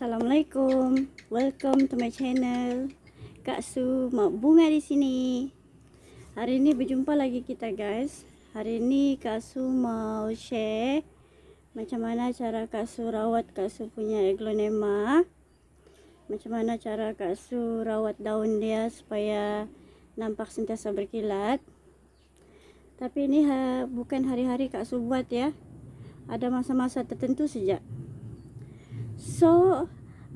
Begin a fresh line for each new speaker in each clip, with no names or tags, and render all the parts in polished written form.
Assalamualaikum, welcome to my channel. Kak Su Mak Bunga di sini. Hari ini berjumpa lagi kita guys. Hari ini Kak Su mau share macam mana cara Kak Su rawat Kak Su punya aglonema. Macam mana cara Kak Su rawat daun dia supaya nampak sentiasa berkilat. Tapi ini bukan hari-hari Kak Su buat ya. Ada masa-masa tertentu saja. So,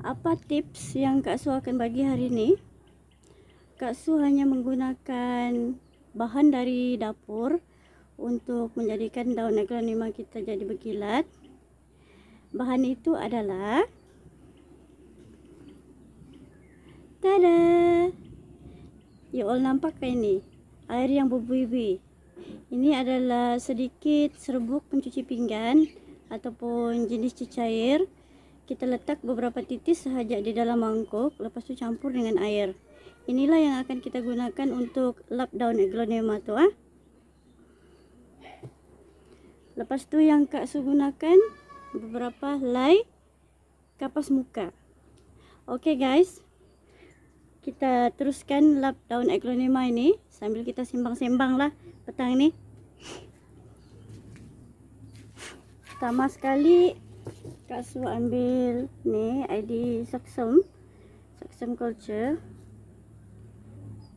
apa tips yang Kak Su akan bagi hari ini? Kak Su hanya menggunakan bahan dari dapur untuk menjadikan daun aglonema kita jadi berkilat. Bahan itu adalah tada! You all nampak ke ini? Air yang berbuih-buih. Ini adalah sedikit serbuk pencuci pinggan ataupun jenis cecair. Kita letak beberapa titis sahaja di dalam mangkuk, lepas tu campur dengan air. Inilah yang akan kita gunakan untuk lap daun aglonema tu. Lepas tu yang Kak Su gunakan beberapa helai kapas muka. Okey guys, kita teruskan lap daun aglonema ini sambil kita sembang-sembang lah petang ni. Pertama sekali Kak Su ambil ni ID Saksum Culture.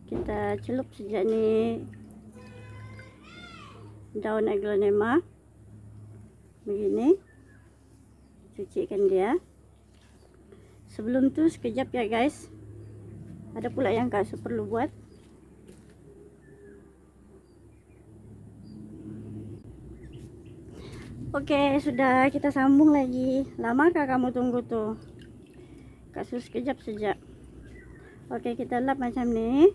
Kita celup sejak ni daun aglonema begini, cucikan dia. Sebelum tu sekejap ya guys, ada pula yang Kak Su perlu buat. Okey, sudah, kita sambung lagi. Lamakah kamu tunggu tu? Kak Su sekejap saja. Okey, kita lap macam ni.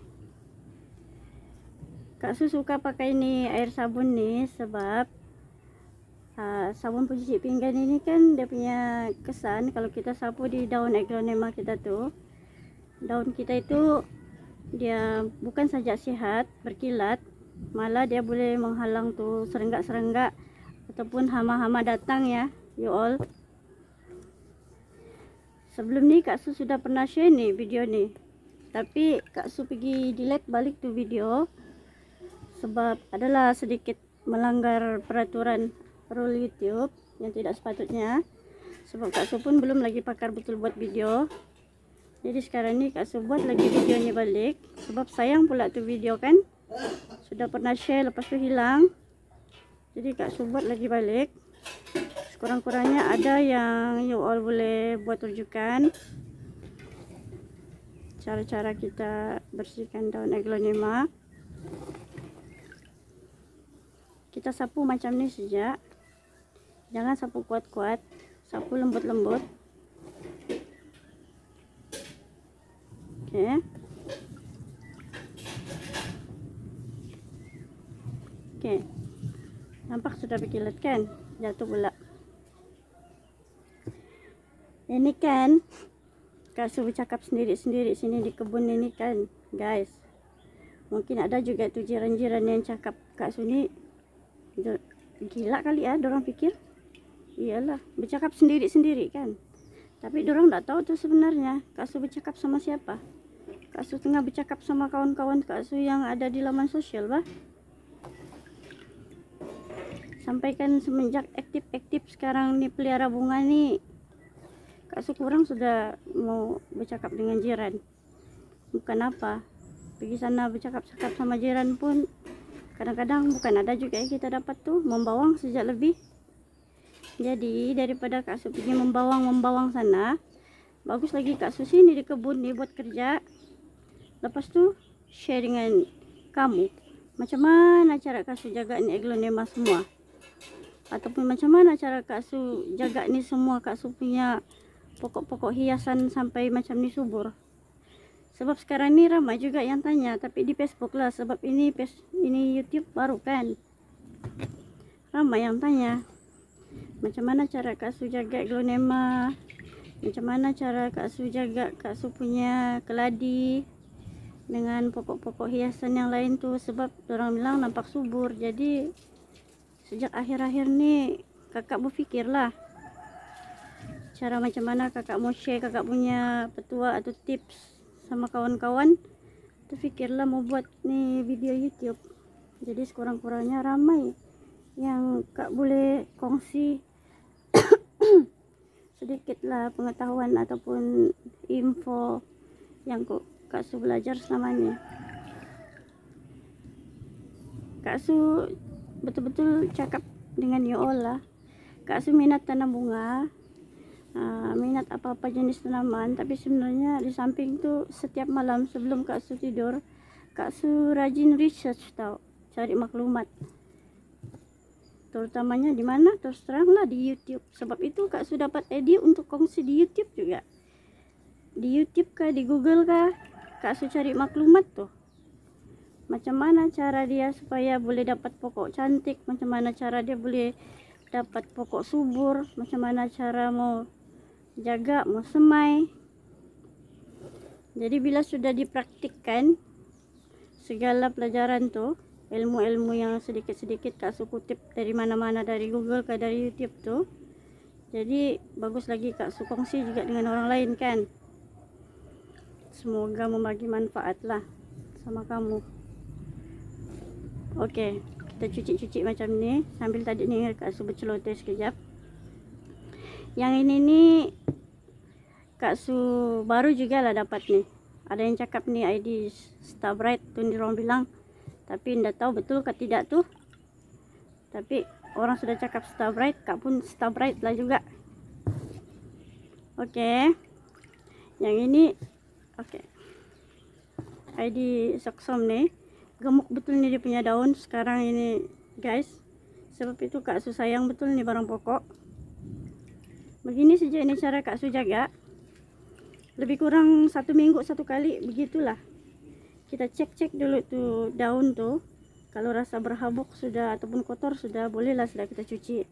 Kak Su suka pakai ni air sabun ni sebab sabun pencuci pinggan ini kan dia punya kesan kalau kita sapu di daun aglonema kita tu, daun kita itu dia bukan saja sihat, berkilat, malah dia boleh menghalang tu serenggak-serenggak ataupun hama-hama datang ya, you all. Sebelum ni Kak Su sudah pernah share ni video ni, tapi Kak Su pergi delete balik tu video sebab adalah sedikit melanggar peraturan rule YouTube yang tidak sepatutnya. Sebab Kak Su pun belum lagi pakar betul buat video. Jadi sekarang ni Kak Su buat lagi videonya balik sebab sayang pula tu video kan. Sudah pernah share lepas tu hilang. Jadi Kak Su buat lagi balik. Sekurang-kurangnya ada yang you all boleh buat rujukan cara-cara kita bersihkan daun aglonema. Kita sapu macam ni saja. Jangan sapu kuat-kuat, sapu lembut-lembut. Okey. Okey. Nampak sudah berkilat kan? Jatuh pula. Ini kan Kak Su bercakap sendiri-sendiri sini di kebun ini kan, guys. Mungkin ada juga tu jiran-jiran yang cakap Kak Su ni gila kali ya, dorang pikir. Iyalah, bercakap sendiri-sendiri kan. Tapi dorang tak tahu tu sebenarnya Kak Su bercakap sama siapa. Kak Su tengah bercakap sama kawan-kawan Kak Su yang ada di laman sosial bah. Sampaikan semenjak aktif-aktif sekarang ni pelihara bunga ni, Kak Su kurang sudah mau bercakap dengan jiran. Bukan apa, pergi sana bercakap-cakap sama jiran pun kadang-kadang bukan ada juga yang kita dapat tu, membawang sejak lebih. Jadi daripada Kak Su pergi membawang sana, bagus lagi Kak Su sini di kebun ni buat kerja. Lepas tu share dengan kamu macam mana cara Kak Su jaga ni aglonema semua, ataupun macam mana cara Kak Su jaga ni semua Kak Su punya pokok-pokok hiasan sampai macam ni subur. Sebab sekarang ni ramai juga yang tanya, tapi di Facebook lah, sebab ini YouTube baru kan. Ramai yang tanya macam mana cara Kak Su jaga aglonema, macam mana cara Kak Su jaga Kak Su punya keladi dengan pokok-pokok hiasan yang lain tu, sebab orang bilang nampak subur. Jadi sejak akhir-akhir ni kakak berfikirlah cara macam mana kakak mau share kakak punya petua atau tips sama kawan-kawan. Terfikirlah mau buat nih video YouTube. Jadi sekurang-kurangnya ramai yang kak boleh kongsi sedikitlah pengetahuan ataupun info yang kak Su belajar selama ini. Kak Su betul-betul cakap dengan you all lah. Kak Su minat tanam bunga, minat apa-apa jenis tanaman, tapi sebenarnya di samping itu setiap malam sebelum Kak Su tidur, Kak Su rajin research tau, cari maklumat. Terutamanya di mana? Terus teranglah di YouTube. Sebab itu Kak Su dapat ide untuk kongsi di YouTube juga. Di YouTube kah, di Google kah, Kak Su cari maklumat tuh. Macam mana cara dia supaya boleh dapat pokok cantik, macam mana cara dia boleh dapat pokok subur, macam mana cara mau jaga, mau semai. Jadi bila sudah dipraktikkan segala pelajaran tuh, ilmu-ilmu yang sedikit-sedikit Kak Su kutip dari mana-mana, dari Google ke dari YouTube tuh, jadi bagus lagi Kak Su kongsi juga dengan orang lain kan. Semoga membagi manfaat lah sama kamu. Oke, kita cuci-cuci macam ni sambil tadi ni Kak Su berceloteh sekejap. Yang ini nih Kak Su baru juga lah dapat nih. Ada yang cakap nih ID Star Bright tuh orang bilang, tapi ndak tahu betul ke tidak tuh. Tapi orang sudah cakap Star Bright, Kak pun Star Bright lah juga. Oke. Yang ini oke. ID Soksom nih. Gemuk betul nih dia punya daun sekarang ini guys. Sebab itu Kak Su sayang betul nih barang pokok. Begini saja ini cara Kak Su jaga. Lebih kurang 1 minggu 1 kali begitulah. Kita cek-cek dulu tuh daun tuh. Kalau rasa berhabuk sudah ataupun kotor sudah, bolehlah sudah kita cuci.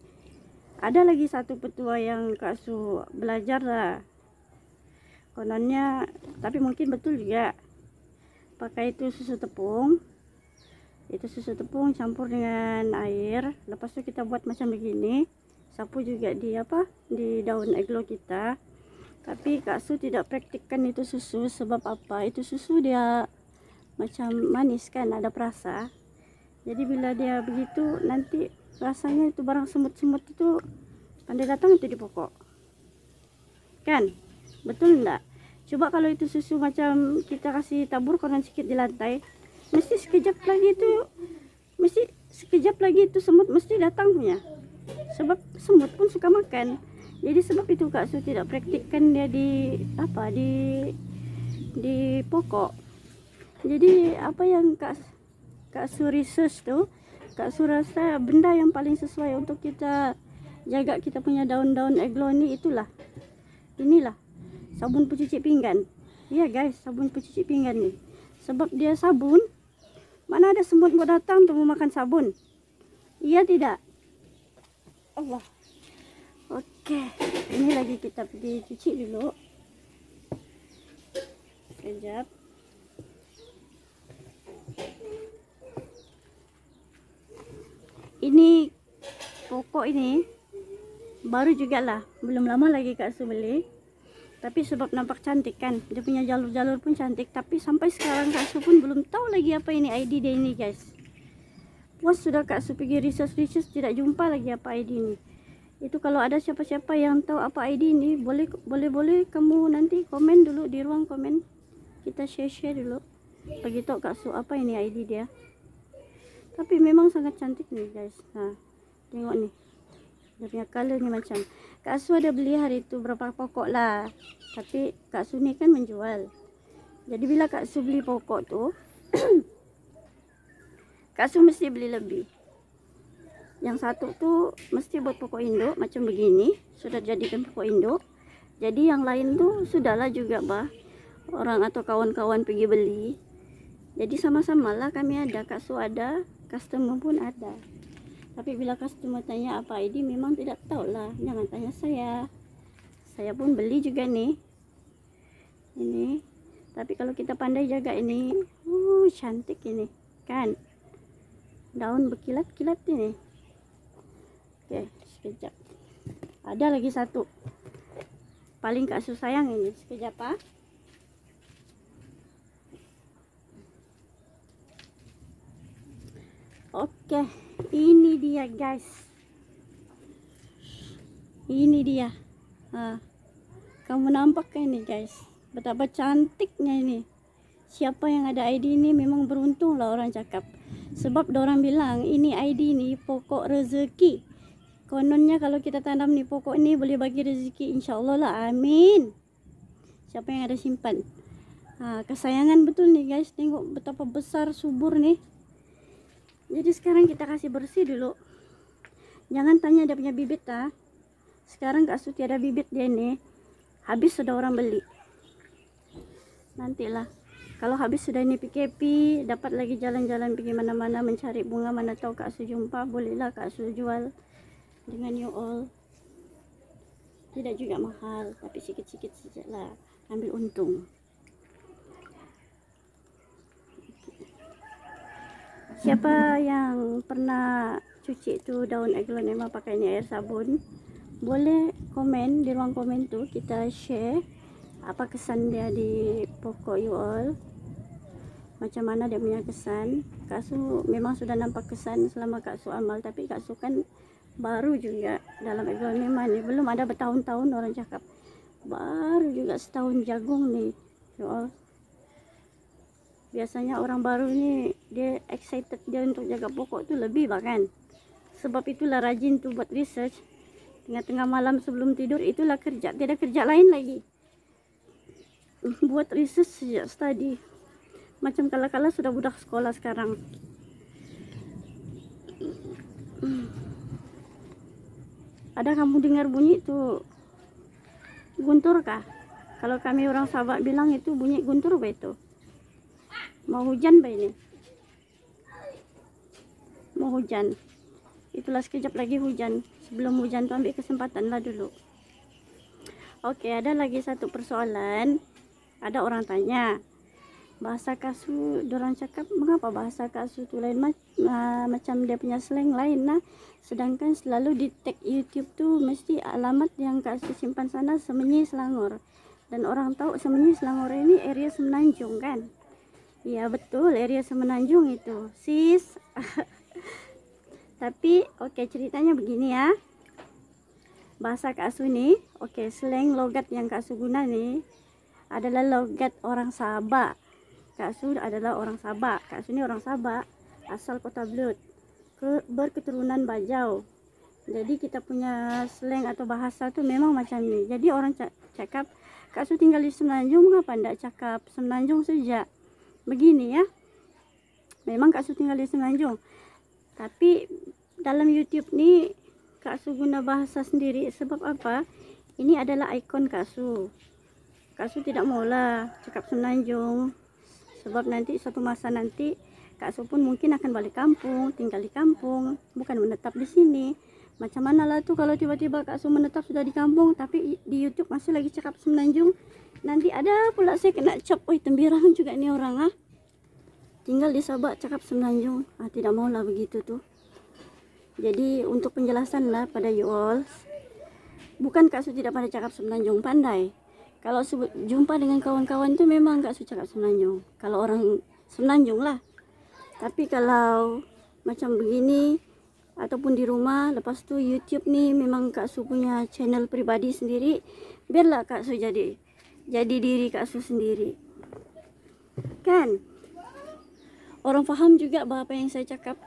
Ada lagi satu petua yang Kak Su belajar lah. Kononnya, tapi mungkin betul juga. Pakai itu susu tepung. Itu susu tepung campur dengan air. Lepas itu kita buat macam begini. Sapu juga di di daun eglo kita. Tapi Kak Su tidak praktikkan itu susu. Sebab apa? Itu susu dia macam manis kan, ada perasa. Jadi bila dia begitu nanti rasanya itu barang semut-semut itu pandai datang itu di pokok. Kan? Betul enggak? Coba kalau itu susu macam kita kasih tabur konon sikit di lantai, mesti sekejap lagi itu semut mesti datang punya. Sebab semut pun suka makan. Jadi sebab itu Kak Su tidak praktikkan dia di di pokok. Jadi apa yang Kak Su research tuh, Kak Su rasa benda yang paling sesuai untuk kita jaga kita punya daun-daun eglo ini itulah. Inilah sabun pencuci pinggan. Iya guys, sabun pencuci pinggan nih. Sebab dia sabun, mana ada semut mau datang untuk memakan sabun? Iya tidak? Allah. Oke, ini lagi kita pergi cuci dulu. Sekejap. Ini pokok ini baru juga lah, belum lama lagi Kak Su beli. Tapi sebab nampak cantik kan, dia punya jalur-jalur pun cantik. Tapi sampai sekarang Kak Su pun belum tahu lagi apa ini ID dia ini guys. Puas sudah Kak Su pergi research tidak jumpa lagi apa ID ini. Itu kalau ada siapa-siapa yang tahu apa ID ini, boleh kamu nanti komen dulu di ruang komen. Kita share dulu. Bagi tahu Kak Su apa ini ID dia. Tapi memang sangat cantik nih guys. Nah, tengok nih. Dia punya color ni macam. Kak Su ada beli hari itu berapa pokok lah. Tapi Kak Su ni kan menjual. Jadi bila Kak Su beli pokok tu, Kak Su mesti beli lebih. Yang satu tu mesti buat pokok induk macam begini. Sudah jadikan pokok induk. Jadi yang lain tu sudahlah juga orang atau kawan-kawan pergi beli. Jadi sama-sama lah kami ada. Kak Su ada, customer pun ada. Tapi bila customer tanya apa ID, memang tidak tahu lah. Jangan tanya saya. Saya pun beli juga nih. Ini. Tapi kalau kita pandai jaga ini, cantik ini, kan? Daun berkilat-kilat ini. Oke, sekejap. Ada lagi satu. paling Kak Su sayang ini. Sekejap ah. Oke, ini dia guys. Ini dia. Kamu nampak kan ini guys, betapa cantiknya ini. Siapa yang ada ID ini memang beruntung lah orang cakap. Sebab orang bilang ini ID ini pokok rezeki. Kononnya kalau kita tanam nih pokok ini boleh bagi rezeki, insya Allah lah, amin. Siapa yang ada simpan. Kesayangan betul nih guys, tengok betapa besar subur nih. Jadi sekarang kita kasih bersih dulu. Jangan tanya dia punya bibit Sekarang Kak Su tiada bibit dia ini. Habis sudah orang beli. Nantilah. Kalau habis sudah ini PKP, dapat lagi jalan-jalan pergi mana-mana mencari bunga, mana tahu Kak Su jumpa, bolehlah Kak Su jual dengan you all. Tidak juga mahal, tapi sikit-sikit sajalah, ambil untung. Siapa yang pernah cuci itu daun aglonema pakainya air sabun, boleh komen di ruang komen tuh, kita share apa kesan dia di pokok you all, macam mana dia punya kesan. Kak Su memang sudah nampak kesan selama Kak Su amal, tapi Kak Su kan baru juga dalam aglonema nih, belum ada bertahun-tahun orang cakap, baru juga setahun jagung nih you all. Biasanya orang baru ni dia excited dia untuk jaga pokok tu lebih bahkan. Sebab itulah rajin tu buat research. Tengah-tengah malam sebelum tidur itulah kerja. Tidak kerja lain lagi. Buat research saja, study. Macam kala-kala sudah budak sekolah sekarang. Ada kamu dengar bunyi tu guntur kah? Kalau kami orang Sabak bilang itu bunyi guntur apa itu? Mau hujan bah ini, mau hujan. Itulah sekejap lagi hujan. Sebelum hujan tu ambil kesempatan lah dulu. Oke, ada lagi satu persoalan. Ada orang tanya, bahasa Kak Su, dorang cakap mengapa bahasa Kak Su tu lain macam dia punya slang lain sedangkan selalu di tag YouTube tu mesti alamat yang Kak Su simpan sana Semenyi Selangor. Dan orang tahu Semenyi Selangor ini area Semenanjung kan? Ya betul, area Semenanjung itu sis. Tapi oke, ceritanya begini ya. Bahasa Kak Su ni, slang logat yang Kak Su guna ni adalah logat orang Sabak. Kak Su adalah orang Sabak. Kak Su ni orang Sabak, asal Kota Blut, berketurunan Bajau. Jadi kita punya slang atau bahasa tu memang macam ni. Jadi orang cakap Kak Su tinggal di Semenanjung, mengapa tidak cakap Semenanjung saja? Begini ya, memang Kak Su tinggal di Semenanjung, tapi dalam YouTube ni Kak Su guna bahasa sendiri. Sebab apa? Ini adalah ikon Kak Su. Kak Su tidak maulah cakap Semenanjung, sebab nanti suatu masa nanti Kak Su pun mungkin akan balik kampung, tinggal di kampung, bukan menetap di sini. Macam mana lah tu kalau tiba-tiba Kak Su menetap sudah di kampung, tapi di YouTube masih lagi cakap Semenanjung. Nanti ada pula saya kena cap, oi tembirang juga ni orang tinggal di Sabak cakap Semenanjung. Tidak maulah begitu tuh. Jadi untuk penjelasan lah pada you all, bukan Kak Su tidak pandai cakap Semenanjung, pandai. Kalau jumpa dengan kawan-kawan tu memang Kak Su cakap Semenanjung, kalau orang Semenanjung lah. Tapi kalau macam begini ataupun di rumah, lepas tu YouTube ni memang Kak Su punya channel pribadi sendiri, biarlah Kak Su jadi diri Kak Su sendiri kan. Orang faham juga apa yang saya cakap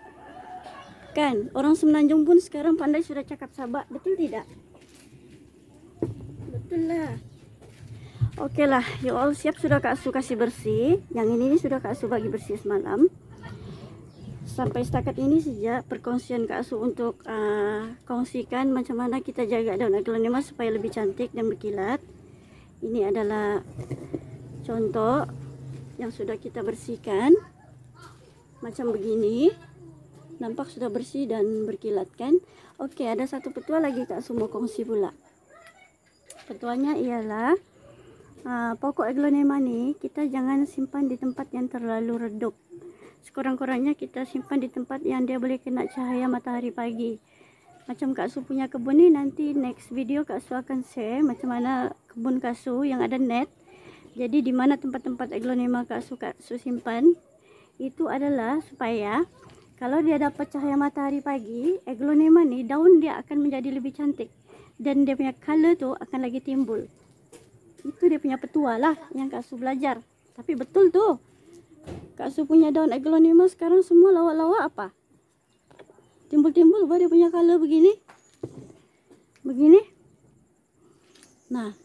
kan. Orang Semenanjung pun sekarang pandai sudah cakap Sabak, betul tidak? Betul lah. Oke lah you all, siap sudah Kak Su kasih bersih. Yang ini sudah Kak Su bagi bersih semalam. Sampai setakat ini saja perkongsian Kak Su untuk kongsikan macam mana kita jaga daun aglonema supaya lebih cantik dan berkilat. Ini adalah contoh yang sudah kita bersihkan. Macam begini. Nampak sudah bersih dan berkilat kan. Oke, ada satu petua lagi Kak Su mau kongsi pula. Petuanya ialah pokok aglonema ni kita jangan simpan di tempat yang terlalu redup. Sekurang-kurangnya kita simpan di tempat yang dia boleh kena cahaya matahari pagi. Macam Kak Su punya kebun ni, nanti next video Kak Su akan share macam mana kebun Kak Su yang ada net. Jadi di mana tempat-tempat aglonema Kak Su simpan itu adalah supaya kalau dia dapat cahaya matahari pagi, aglonema nih daun dia akan menjadi lebih cantik dan dia punya color tuh akan lagi timbul. Itu dia punya petua lah yang Kak Su belajar. Tapi betul tuh, Kak Su punya daun aglonema sekarang semua lawak-lawak apa? Timbul-timbul baru dia punya color begini. Begini. Nah,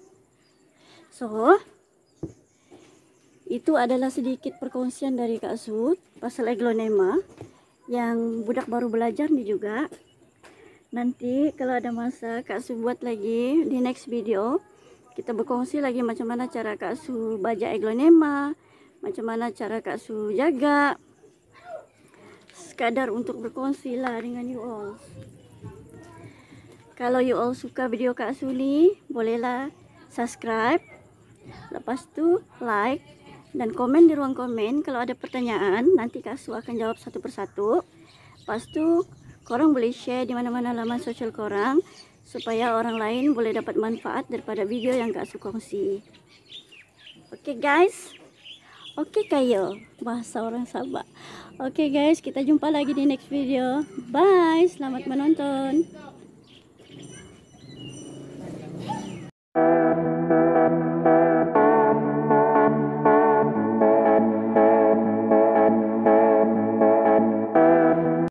so itu adalah sedikit perkongsian dari Kak Su pasal aglonema yang budak baru belajar nih juga. Nanti kalau ada masa Kak Su buat lagi di next video. Kita berkongsi lagi macam mana cara Kak Su baca aglonema, macam mana cara Kak Su jaga. Sekadar untuk berkongsi lah dengan you all. Kalau you all suka video Kak Su ni, bolehlah subscribe. Lepas tu like dan komen di ruang komen. Kalau ada pertanyaan, nanti Kak Su akan jawab satu persatu. Lepas tu korang boleh share di mana-mana laman sosial korang, supaya orang lain boleh dapat manfaat daripada video yang Kak Su kongsi. Okay guys. Okay kayo. Bahasa orang Sabah. Okay guys, kita jumpa lagi di next video. Bye. Selamat menonton.